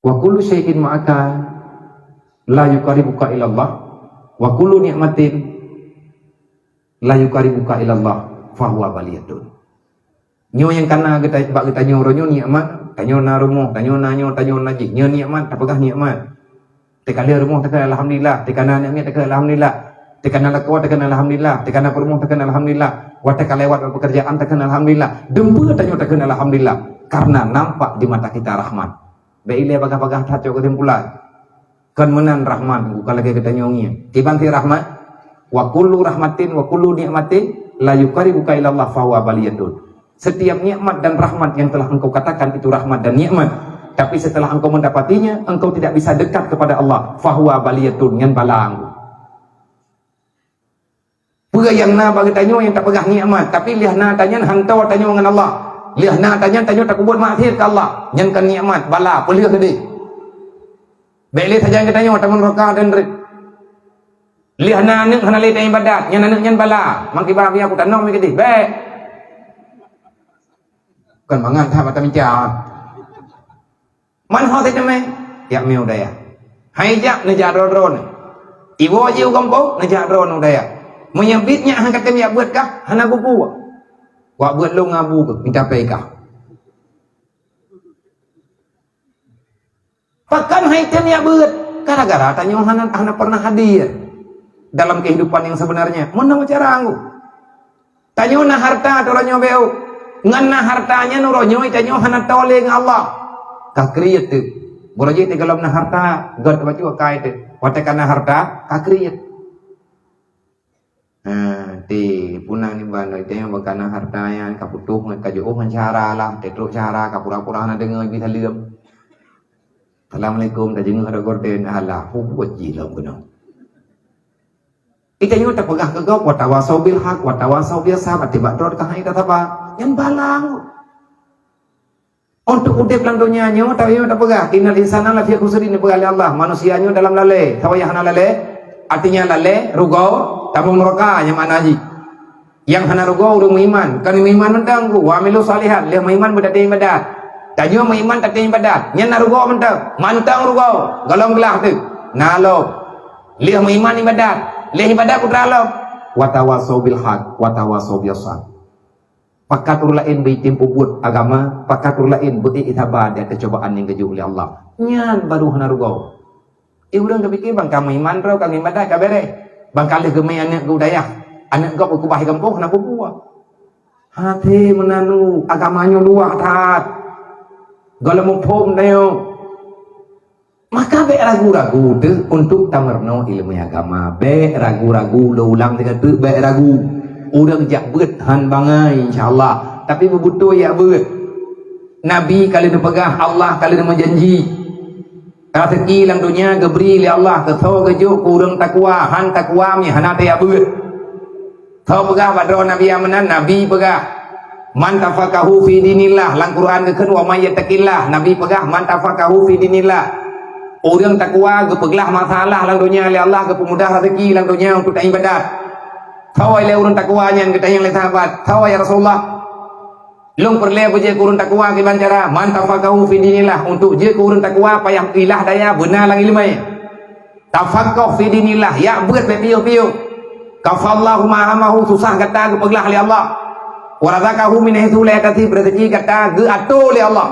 Wa kullu syai'in ma'aka la yuqaribuka ila Allah wa kullu ni'matin la yuqaribuka ila Allah fa huwa baliyatun. Nyo yang kana kita bak kita nyo ronyo nikmat, tanyo na rumo, tanyo na nyo, tanyo na ji. Nyo nikmat apakah nikmat? Tekala rumo tekala alhamdulillah, tekana nikmat tekala alhamdulillah. Tekana lakwa tekana alhamdulillah, tekana perumo tekana alhamdulillah. Wa tekala lewat pekerjaan tekana alhamdulillah. Dempu tanyo tekana alhamdulillah karena nampak di mata kita rahmat. Baile bagah-bagah taco kesimpulan. Kan menan rahmat bukan lagi kita nyongi. Tibanti rahmat wa kullu rahmatin wa kullu ni'matin la yuqaribuka ila Allah fa huwa baliyatun. Setiap nikmat dan rahmat yang telah engkau katakan itu rahmat dan nikmat, tapi setelah engkau mendapatinya, engkau tidak bisa dekat kepada Allah. Fahuwa baliyatun, yang balang. Pura yang na bagi tanyo yang tak pegah nikmat, tapi liah na tanya hantau tanyo dengan Allah. Liah na tanya tanyo tak buat maksiat ke Allah. Yang kan nikmat bala, pelih tadi. Baik saja yang tanyo tamun roka dan rid. Liah na nek hana le tanya ibadat, yang nek nyan bala. Mangki ba aku tanong mi kedih. Baik. Kan mangan tha mata minca man ho te me ya meu daya hai jak ne ja ron iwo jiu kampung ne ja ron daya menyebitnya hang kata ya buat kah hana buku wa buat lu ngabu ke minta pe kah pakan hai ten ya buat gara-gara tanya hana pernah hadir dalam kehidupan yang sebenarnya mana cara anggu tanya na harta toranyo beu ngana hartanya nuronyo itanyo hana tole ng Allah kakriyat tu boroje te galam na harta god bacu kai tu watakana harta kakriyat ti punang ni ban itanyo bakana harta yang kaputuh ngan kajo ngan cara lah tetro cara kapura-pura na dengar bi thaliem assalamualaikum ta jeung hada gorden ala hu waji lam kuno itanyo tak pegah ke gop watawasau bil haq watawasau biasa batibak drot ka hai tataba yang balang untuk udip lang dunia nyo tayo tak pegah innal insana la fi khusrin pegah Allah manusianya dalam lale tawaya hana lale artinya lale rugau tamu mereka yang mana haji yang hana rugau urung iman kan iman mentang wa amilu salihat dia iman berdati ibadat tayo iman tak ibadat nyen rugau mantang rugau galong gelah tu nalo dia iman ibadat leh ibadat kudralo watawasau bil haq watawasau bis sabr. Pakatur lain bertimpu buat agama, pakatur lain bukti itabar dan kecobaan yang keju oleh Allah. Nyan baru hana rugau. Urang kepikir bang kamu iman rau kang ibadah ka bere. Bang kalih gemei anak budaya. Anak gop ku bahi kampung hana buah. Hati menanu agamanya luar tat. Galam pom dayo. Maka be ragu-ragu tu untuk tamerno ilmu agama. Be ragu-ragu lo ulang dengan tu be ragu. Udang jak beut han bangai insyaallah tapi bebutuh ya beut nabi kali dia pegah Allah kali dia menjanji rezeki lang dunia gebri li Allah ke tho gejuk urang takwa han takwa mi hana te ya beut tho pegah badro nabi amanan nabi pegah man tafaqahu fi dinillah lang Quran keun wa may yattaqillah nabi pegah man tafaqahu fi dinillah urang takwa ge peglah masalah lang dunia li Allah ke pemudah rezeki lang dunia untuk tak ibadat. Tawai le urun takwanya kita yang le sahabat tawai ya Rasulullah long perle buje kurun takwa ki bancara man tafaqahu fi dinillah untuk je kurun takwa payah ilah daya benar lang ilmai tafaqahu fi dinillah ya beut be piu-piu kafallahu ma'amahu susah kata ge peglah li Allah wa razaqahu min haitsu la yatasib rezeki kata ge ato li Allah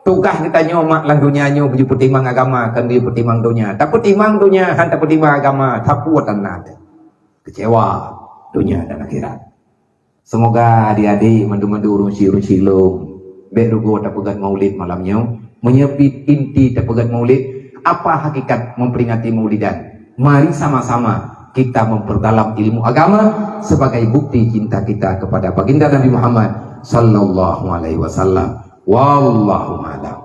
tugas kita nyomak lang dunia nyo baju petimang agama kan dia petimang dunia tak petimang dunia han tak petimang agama tak kuat tanah kecewa dunia dan akhirat. Semoga adik-adik mandu-mandu urun-urun bek rugo tak pegat maulid malamnya menyebut inti tak pegat maulid apa hakikat memperingati maulidan. Mari sama-sama kita memperdalam ilmu agama sebagai bukti cinta kita kepada baginda Nabi Muhammad sallallahu alaihi wasallam. Wallahu a'lam.